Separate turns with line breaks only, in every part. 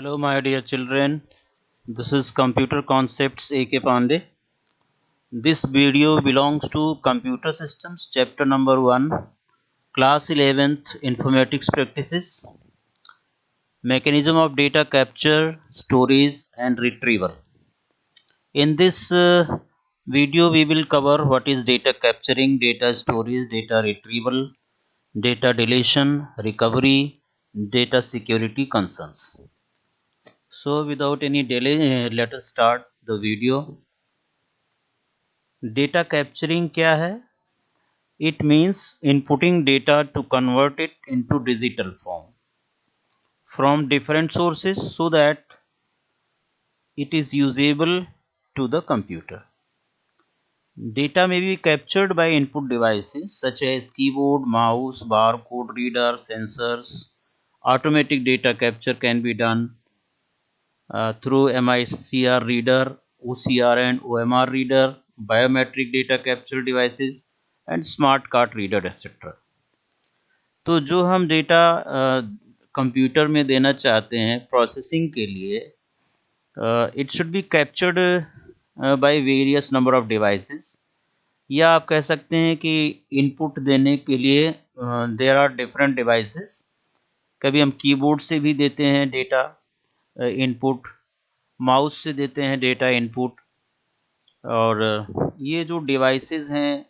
Hello, my dear children. This is Computer Concepts A.K. Pandey. This video belongs to Computer Systems, Chapter number 1, Class 11th, Informatics Practices, Mechanism of Data Capture, Storage and Retrieval. In this video, we will cover what is data capturing, data storage, data retrieval, data deletion, recovery, data security concerns. So without any delay, let us start the video. Data capturing क्या है? It means inputting data to convert it into digital form from different sources so that it is usable to the computer. Data may be captured by input devices such as keyboard, mouse, barcode reader, sensors. Automatic data capture can be done through MICR reader, OCR and OMR reader, biometric data capture devices and smart card reader etc. तो जो हम data computer में देना चाहते हैं processing के लिए it should be captured by various number of devices या आप कह सकते हैं कि इनपुट देने के लिए देयर आर डिफरेंट डिवाइसेस. कभी हम कीबोर्ड से भी देते हैं डेटा इनपुट, माउस से देते हैं डेटा इनपुट. और ये जो डिवाइसेस हैं,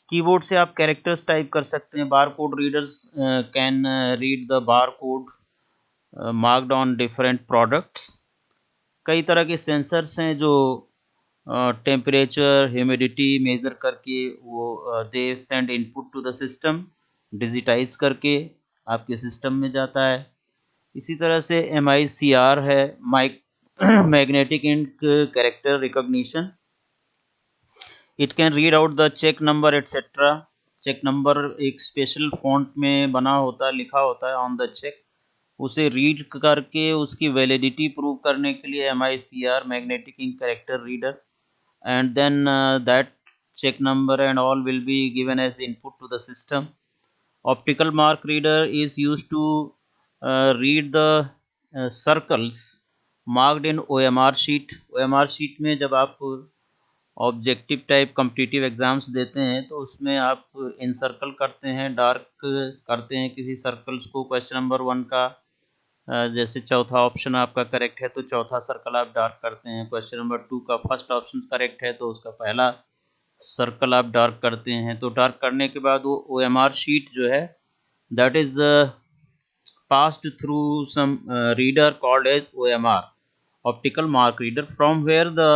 कीबोर्ड से आप कैरेक्टर्स टाइप कर सकते हैं. Bar code readers can read the bar code marked on different products. कई तरह के सेंसर्स हैं जो टेम्परेचर, ह्यूमिडिटी मेजर करके वो they send input to the system, digitize करके आपके सिस्टम में जाता है. इसी तरह से MICR है, magnetic ink character recognition. It can read out the cheque number etcetera. Cheque number एक स्पेशल फॉन्ट में बना होता है, लिखा होता है ऑन द चेक. उसे रीड करके उसकी वैलिडिटी प्रूव करने के लिए MICR, magnetic ink character reader, and then that check number and all will be given as input to the system. Optical mark reader is used to read the circles marked in OMR sheet. OMR sheet में जब आप objective type competitive exams देते हैं तो उसमें आप encircle करते हैं, डार्क करते हैं किसी सर्कल्स को. क्वेश्चन नंबर 1 का जैसे चौथा ऑप्शन आपका करेक्ट है तो चौथा सर्कल आप डार्क करते हैं. क्वेश्चन नंबर 2 का फर्स्ट ऑप्शन करेक्ट है तो उसका पहला सर्कल आप डार्क करते हैं. तो डार्क करने के बाद वो OMR शीट जो है that is passed through some reader called as OMR, optical mark reader, from where the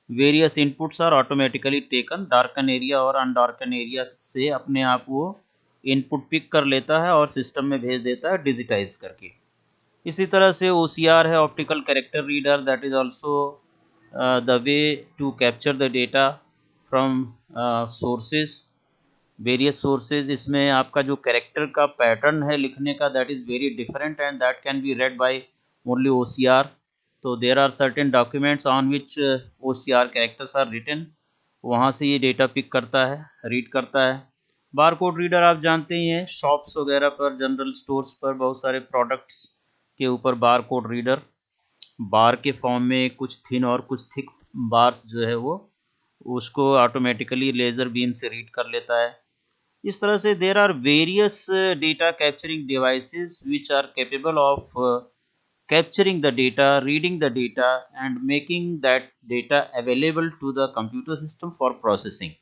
various inputs are automatically taken. Darken area और अनडार्कन एरिया से अपने आप वो इनपुट पिक कर लेता है और सिस्टम में भेज देता है डिजिटाइज करके. इसी तरह से OCR है, optical character reader. That is also the way to capture the data from sources, various sources. इसमें आपका जो कैरेक्टर का पैटर्न है लिखने का that is very different and that can be read by only OCR. तो there are certain documents on which OCR characters are written. वहाँ से ये डेटा पिक करता है, रीड करता है. बार कोड रीडर आप जानते ही हैं, शॉप्स वगैरह पर, जनरल स्टोर्स पर बहुत सारे प्रोडक्ट्स के ऊपर बार कोड रीडर बार के फॉर्म में कुछ थिन और कुछ थिक बार्स जो है वो उसको ऑटोमेटिकली लेज़र बीम से रीड कर लेता है. इस तरह से there are various data capturing devices which are capable of capturing the data, reading the data and making that data available to the computer system for processing.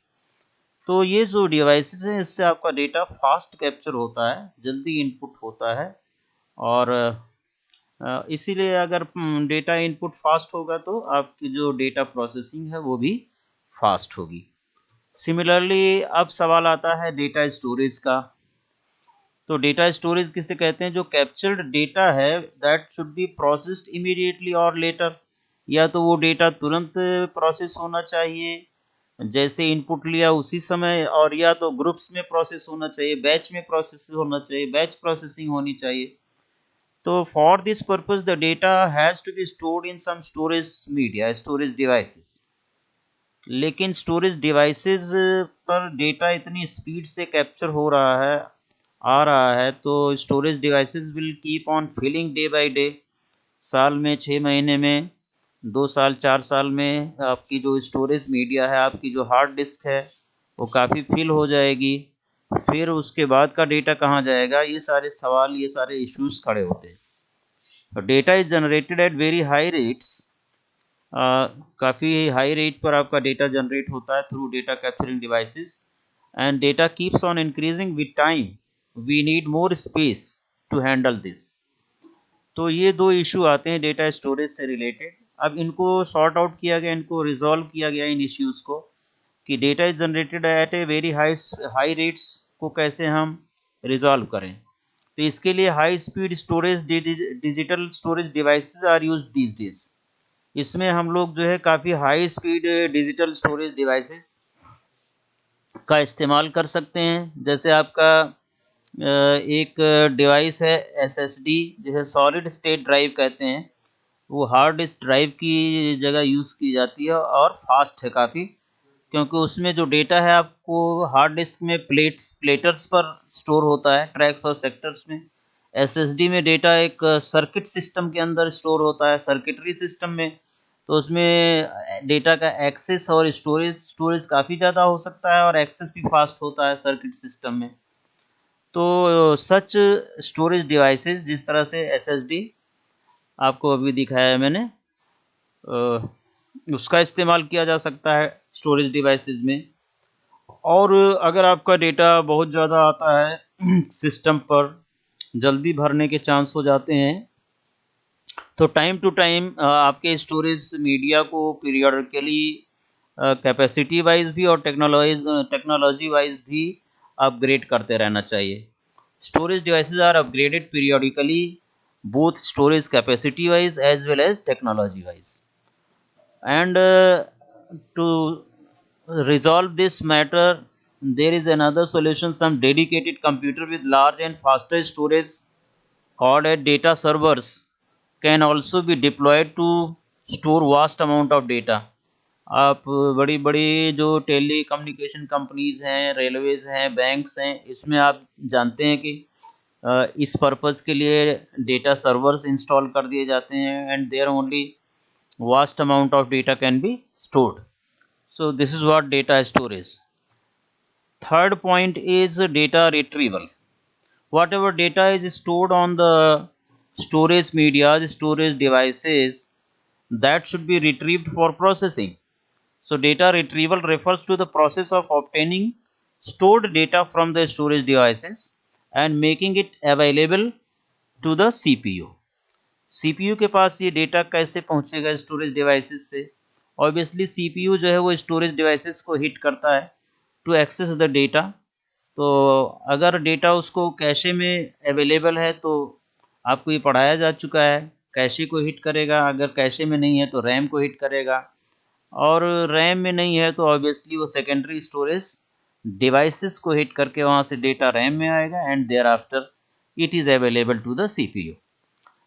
तो ये जो डिवाइसेस हैं इससे आपका डेटा फास्ट कैप्चर होता है, जल्दी input होता है. और इसीलिए अगर डेटा इनपुट फास्ट होगा तो आपकी जो डेटा प्रोसेसिंग है वो भी फास्ट होगी. सिमिलरली अब सवाल आता है डेटा स्टोरेज का. तो डेटा स्टोरेज किसे कहते हैं? जो कैप्चर्ड डेटा है that should be processed immediately और लेटर. या तो वो डेटा तुरंत प्रोसेस होना चाहिए, जैसे इनपुट लिया उसी समय, और या तो ग्रुप्स में प्रोसेस होना चाहिए, बैच में प्रोसेस होना चाहिए, बैच प्रोसेसिंग होनी चाहिए. तो for this purpose the data has to be stored in some storage media, storage devices. लेकिन स्टोरेज डिवाइसेस पर डेटा इतनी स्पीड से कैप्चर हो रहा है, आ रहा है, तो storage devices will keep on filling day by day. साल में, 6 महीने में, 2 साल, 4 साल में आपकी जो स्टोरेज मीडिया है, आपकी जो हार्ड डिस्क है, वो काफ़ी फिल हो जाएगी। फिर उसके बाद का डेटा कहाँ जाएगा, ये सारे सवाल, ये सारे इश्यूज खड़े होते हैं। Data is generated at very high rates, काफ़ी हाई रेट पर आपका डेटा जनरेट होता है through data capturing devices, and data keeps on increasing with time, we need more space to handle this. तो ये दो इशू आते हैं डेटा स्टोरेज से रिलेटेड। अब इनको सॉर्ट आउट किया गया, इनको रिजॉल्व किया गया इन इश्यूज को, कि data is generated at a very high rates को कैसे हम रिजॉल्व करें। तो इसके लिए high speed storage, digital storage devices are used these days. इसमें हम लोग जो है काफ़ी high speed digital storage devices का इस्तेमाल कर सकते हैं। जैसे आपका एक डिवाइस है एसएसडी, जिसे सॉलिड स्टेट ड्राइव कहते हैं, वो हार्ड डिस्क ड्राइव की जगह यूज़ की जाती है और फास्ट है काफ़ी, क्योंकि उसमें जो डेटा है आपको हार्ड डिस्क में प्लेटर्स पर स्टोर होता है, ट्रैक्स और सेक्टर्स में। एसएसडी में डेटा एक सर्किट सिस्टम के अंदर स्टोर होता है, सर्किटरी सिस्टम में। तो उसमें डेटा का एक्सेस और स्टोरेज काफ़ी ज़्यादा हो सकता है और एक्सेस भी फास्ट होता है सर्किट सिस्टम में। तो सच स्टोरेज डिवाइसेस, जिस तरह से एसएसडी आपको अभी दिखाया है मैंने, उसका इस्तेमाल किया जा सकता है स्टोरेज डिवाइसेस में। और अगर आपका डेटा बहुत ज़्यादा आता है सिस्टम पर, जल्दी भरने के चांस हो जाते हैं, तो टाइम टू टाइम आपके स्टोरेज मीडिया को पीरियडिकली कैपेसिटी वाइज भी और टेक्नोलॉजी वाइज भी अपग्रेड करते रहना चाहिए। Storage devices are upgraded periodically, both storage capacity wise as well as technology wise, and to resolve this matter there is another solution. Some dedicated computer with large and faster storage called as data servers can also be deployed to store vast amount of data. आप बड़ी बड़ी जो tele communication companies हैं, railways हैं, banks हैं, इसमें आप जानते हैं कि इस पर्पज़ के लिए डेटा सर्वर्स इंस्टॉल कर दिए जाते हैं, and there only vast amount of data can be stored. So this is what data storage. Third point is data retrieval. Whatever data is stored on the storage media, the storage devices, that should be retrieved for processing. So data retrieval refers to the process of obtaining stored data from the storage devices and making it available to the CPU. CPU के पास ये data कैसे पहुंचेगा storage devices से? Obviously CPU जो है वो storage devices को hit करता है टू एक्सेस द डेटा। तो अगर डेटा उसको कैशे में अवेलेबल है तो आपको ये पढ़ाया जा चुका है, कैशे को हिट करेगा, अगर कैशे में नहीं है तो रैम को हिट करेगा, और रैम में नहीं है तो ऑब्वियसली वो सेकेंडरी स्टोरेज डिवाइसेस को हिट करके वहाँ से डेटा रैम में आएगा, and there after it is available to the CPU.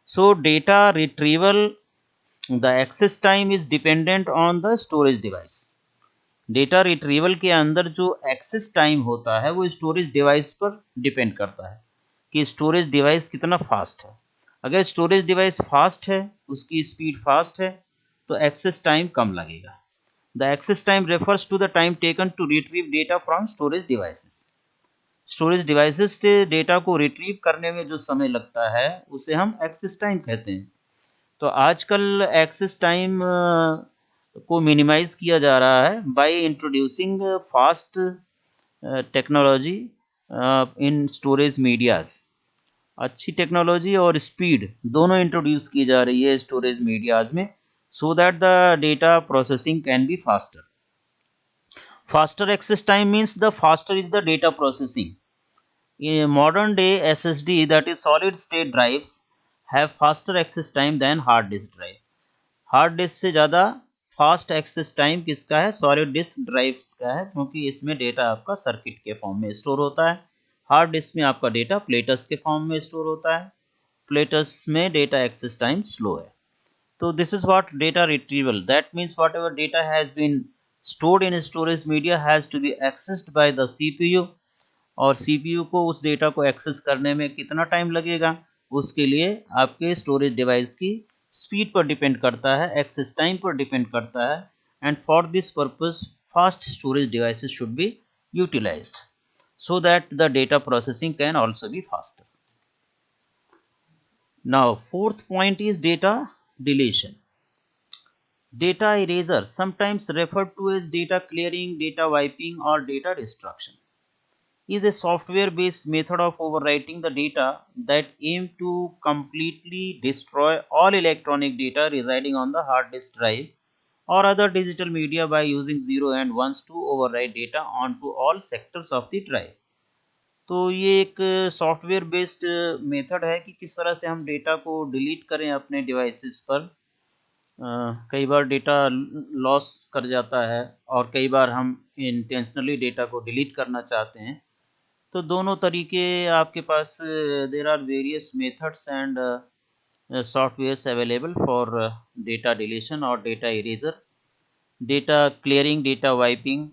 So data retrieval, the access time is dependent on the storage device. Data retrieval के अंदर जो एक्सेस टाइम होता है वो स्टोरेज डिवाइस पर डिपेंड करता है कि स्टोरेज डिवाइस कितना फास्ट है। अगर स्टोरेज डिवाइस फास्ट है, उसकी स्पीड फास्ट है, तो एक्सेस टाइम कम लगेगा. The access time refers to the time taken to retrieve data from storage devices. Storage devices से डेटा को रिट्रीव करने में जो समय लगता है उसे हम एक्सेस टाइम कहते हैं. तो आजकल एक्सेस टाइम को मिनिमाइज किया जा रहा है by introducing fast technology in storage medias. अच्छी टेक्नोलॉजी और स्पीड दोनों इंट्रोड्यूस की जा रही है स्टोरेज मीडियाज में, so that the data processing can be faster. Faster access time means the faster is the data processing. In modern day SSD, that is solid state drives, have faster access time than hard disk drive. Hard disk से ज़्यादा fast access time किसका है? Solid disk drive का है, क्योंकि इसमें data आपका circuit के फॉर्म में स्टोर होता है. हार्ड डिस्क में आपका डेटा प्लेटर्स के फॉर्म में स्टोर होता है. प्लेटर्स में डेटा एक्सेस टाइम स्लो है. तो this is what data retrieval. That means whatever data has been stored in storage media has to be accessed by the CPU, और CPU को उस data को access करने में कितना टाइम लगेगा, उसके लिए आपके स्टोरेज डिवाइस की स्पीड पर डिपेंड करता है, एक्सेस टाइम पर डिपेंड करता है, and for this purpose fast storage devices should be utilized so that the data processing can also be faster. Now, fourth point is data deletion. Data erasure, sometimes referred to as data clearing, data wiping, or data destruction, is a software-based method of overwriting the data that aim to completely destroy all electronic data residing on the hard disk drive or other digital media by using 0 and 1s to overwrite data onto all sectors of the drive. तो ये एक software based method है कि किस तरह से हम data को डिलीट करें अपने डिवाइसेस पर। कई बार डेटा लॉस कर जाता है और कई बार हम इंटेंशनली डेटा को डिलीट करना चाहते हैं। तो दोनों तरीके आपके पास there are various methods and softwares available for data deletion और data erasure. Data clearing, data wiping,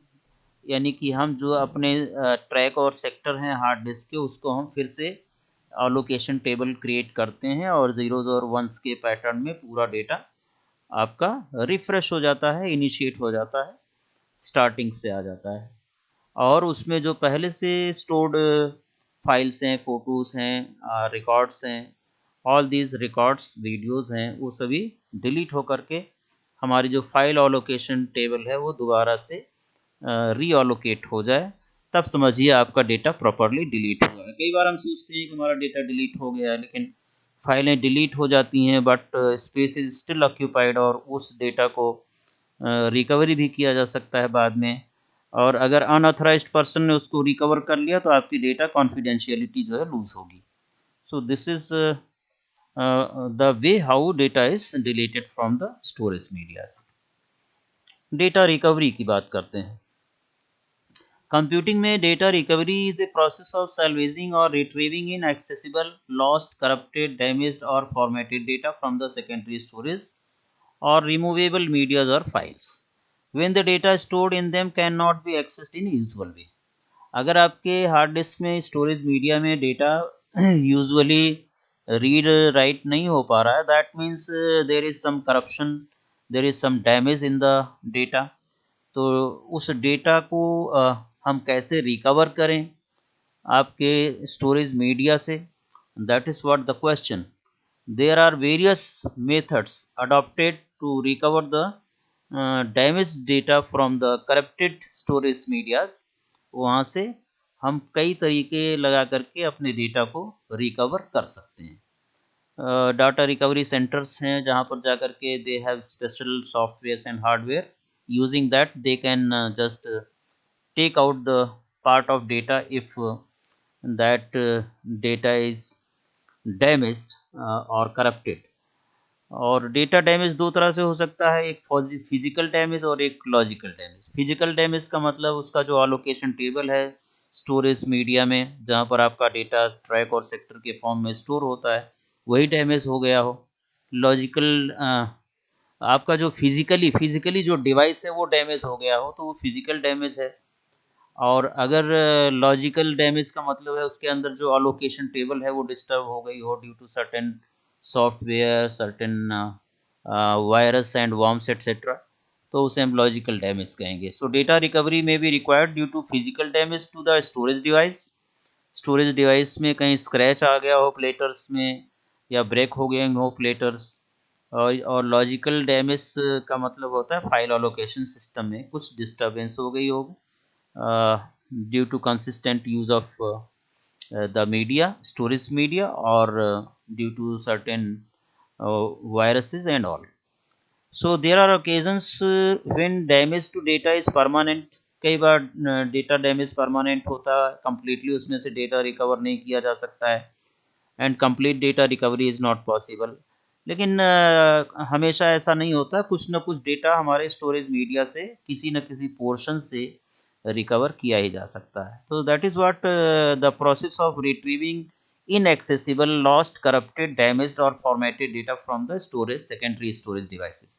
यानी कि हम जो अपने ट्रैक और सेक्टर हैं हार्ड डिस्क के, उसको हम फिर से अलोकेशन टेबल क्रिएट करते हैं और ज़ीरोज़ और वंस के पैटर्न में पूरा डेटा आपका रिफ्रेश हो जाता है, इनिशिएट हो जाता है, स्टार्टिंग से आ जाता है। और उसमें जो पहले से स्टोर्ड फाइल्स हैं, फ़ोटोज़ हैं, रिकॉर्ड्स हैं, ऑल दीज रिकॉर्ड्स, वीडियोज़ हैं, वो सभी डिलीट होकर के हमारी जो फाइल अलोकेशन टेबल है वो दोबारा से रीअलोकेट हो जाए, तब समझिए आपका डेटा प्रॉपरली डिलीट हुआ है। कई बार हम सोचते हैं कि हमारा डेटा डिलीट हो गया है, लेकिन फाइलें डिलीट हो जाती हैं but space is still occupied और उस डेटा को रिकवरी भी किया जा सकता है बाद में। और अगर अनऑथराइज्ड पर्सन ने उसको रिकवर कर लिया तो आपकी डेटा कॉन्फिडेंशियलिटी जो है लूज होगी। So this is the way how data is deleted from the storage medias. Data recovery की बात करते हैं। कंप्यूटिंग में data recovery is a process of salvaging और retrieving inaccessible, lost, corrupted, damaged or formatted data from the secondary storage or removable media or files when the data stored in them cannot be accessed in usual way. अगर आपके hard disk में storage media में data usually read write नहीं हो पा रहा है, that means there is some corruption, there is some damage in the data. तो उस डेटा को हम कैसे रिकवर करें आपके स्टोरेज मीडिया से, that is what the question. There are various methods adopted to recover the damage data from the corrupted storage medias. वहाँ से हम कई तरीके लगा करके अपने डेटा को रिकवर कर सकते हैं। डाटा रिकवरी सेंटर्स हैं जहाँ पर जा कर के they have special software and hardware, using that they can just take out the part of data if that data is damaged or corrupted. और डेटा डैमेज दो तरह से हो सकता है, एक फिजिकल डैमेज और एक लॉजिकल डैमेज। फिजिकल डैमेज का मतलब उसका जो अलोकेशन टेबल है स्टोरेज मीडिया में जहाँ पर आपका डेटा ट्रैक और सेक्टर के फॉर्म में स्टोर होता है, वही डैमेज हो गया हो। लॉजिकल आपका जो फिजिकली जो डिवाइस है वो डैमेज हो गया हो तो वो फिजिकल डैमेज है। और अगर लॉजिकल डैमेज का मतलब है उसके अंदर जो अलोकेशन टेबल है वो डिस्टर्ब हो गई हो due to certain software, certain virus and worms etcetera, तो उसे हम लॉजिकल डैमेज कहेंगे। सो डेटा रिकवरी में be required due to physical damage to the storage device. Storage device में कहीं स्क्रैच आ गया हो प्लेटर्स में या ब्रेक हो गए हो प्लेटर्स। और लॉजिकल डैमेज का मतलब होता है फाइल अलोकेशन सिस्टम में कुछ डिस्टर्बेंस हो गई हो due to consistent use of the media, storage media, और due to certain viruses and all. So there are occasions when damage to data is permanent. कई बार डेटा डैमेज परमानेंट होता है, completely उसमें से डेटा रिकवर नहीं किया जा सकता है, and complete data recovery is not possible. लेकिन हमेशा ऐसा नहीं होता, कुछ न कुछ डेटा हमारे स्टोरेज मीडिया से किसी न किसी पोर्शन से रिकवर किया ही जा सकता है। तो that is what the process of retrieving inaccessible, lost, corrupted, damaged or formatted data from the storage, secondary storage devices.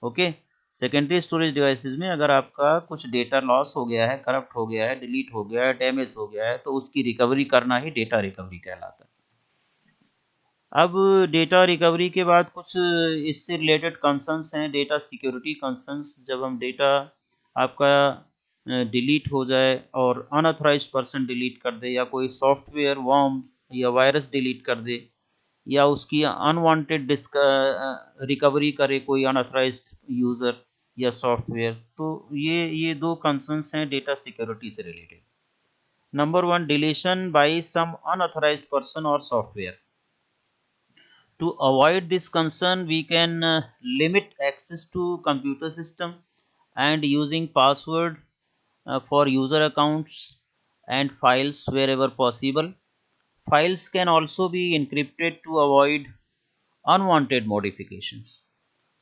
Okay, secondary storage devices में अगर आपका कुछ डेटा लॉस हो गया है, करप्ट हो गया है, डिलीट हो गया है, डैमेज हो गया है, तो उसकी रिकवरी करना ही डेटा रिकवरी कहलाता है। अब डेटा रिकवरी के बाद कुछ इससे रिलेटेड कंसर्न्स हैं, डेटा सिक्योरिटी कंसर्न्स। जब हम डेटा आपका डिलीट हो जाए और अनऑथराइज्ड पर्सन डिलीट कर दे, या कोई सॉफ्टवेयर वर्म या वायरस डिलीट कर दे, या उसकी अनवांटेड डिस्क रिकवरी करे कोई अनऑथराइज्ड यूज़र या सॉफ्टवेयर, तो ये दो कंसर्न्स हैं डेटा सिक्योरिटी से related. Number one, deletion by some unauthorised person और software. To avoid this concern, we can limit access to computer system and using password for user accounts and files wherever possible. Files can also be encrypted to avoid unwanted modifications.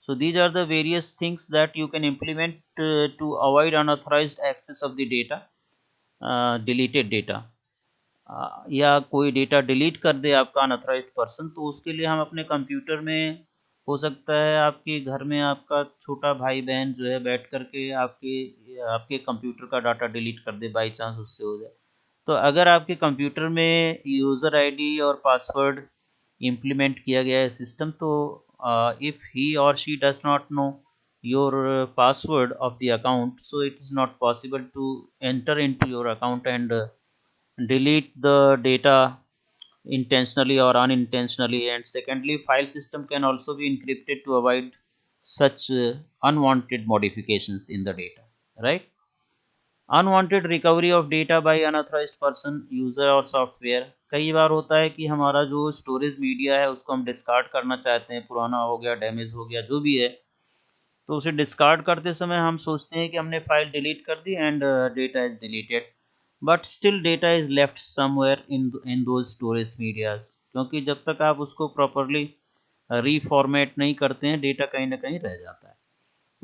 So these are the various things that you can implement to avoid unauthorized access of the data, deleted data. या कोई data delete कर दे आपका unauthorised person, तो उसके लिए हम अपने computer में, हो सकता है आपके घर में आपका छोटा भाई बहन जो है बैठ कर के आपके आपके कंप्यूटर का डाटा डिलीट कर दे, बाई चांस उससे हो जाए। तो अगर आपके कंप्यूटर में यूज़र आईडी और पासवर्ड इम्प्लीमेंट किया गया है सिस्टम, तो इफ़ ही और she does not know your password of the account, so it is not possible to enter into your account and delete the data intentionally or unintentionally. And secondly, file system can also be encrypted to avoid such unwanted modifications in the data, right? Unwanted recovery of data by unauthorized person, user और software. कई बार होता है कि हमारा जो storage media है उसको हम डिस्कार्ड करना चाहते हैं, पुराना हो गया, डैमेज हो गया, जो भी है, तो उसे डिस्कार्ड करते समय हम सोचते हैं कि हमने फाइल डिलीट कर दी and data is deleted, but still data is left somewhere in those storage medias, क्योंकि जब तक आप उसको प्रॉपरली रीफॉर्मेट नहीं करते हैं, डेटा कहीं ना कहीं रह जाता है।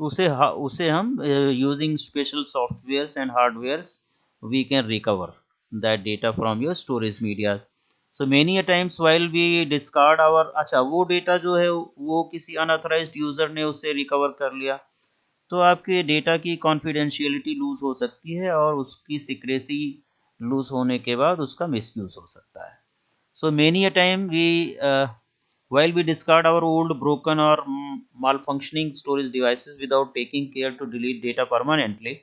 उसे हम using special softwares and hardwares we can recover that data from your storage medias. So many a times while we discard our, अच्छा वो डेटा जो है वो किसी अनऑथराइज्ड यूजर ने उसे रिकवर कर लिया, तो आपके डेटा की कॉन्फिडेंशियलिटी लूज हो सकती है और उसकी सिक्रेसी लूज होने के बाद उसका मिसयूज हो सकता है। So many a time while we discard our old, broken or malfunctioning storage devices without taking care to delete data permanently,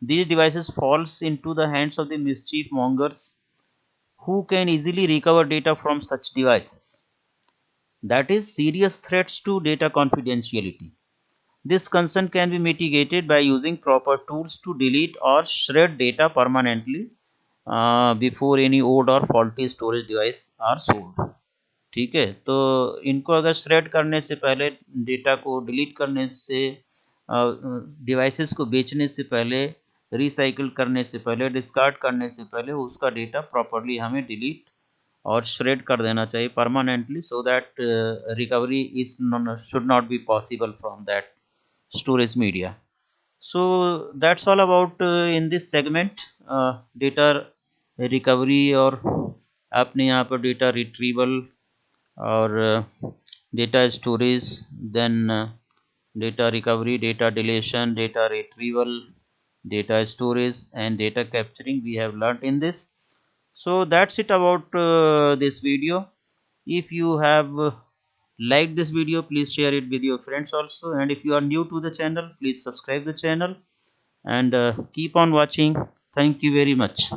these devices falls into the hands of the mischief mongers who can easily recover data from such devices. That is serious threats to data confidentiality. This concern can be mitigated by using proper tools to delete or shred data permanently before any old or faulty storage device are sold. ठीक है, तो इनको अगर shred करने से पहले, data को delete करने से, डिवाइसेस को बेचने से पहले, रिसाइकिल करने से पहले, डिस्कार्ड करने से पहले उसका डेटा प्रॉपरली हमें डिलीट और श्रेड कर देना चाहिए permanently, so that recovery is should not be possible from that storage media. So that's all about in this segment, data recovery, और आपने यहाँ पर डेटा रिट्रीवल और data storage, then data recovery, data deletion, data retrieval, data storage and data capturing we have learnt in this. So that's it about this video. If you have liked this video, please share it with your friends also, and if you are new to the channel, please subscribe the channel and keep on watching. Thank you very much.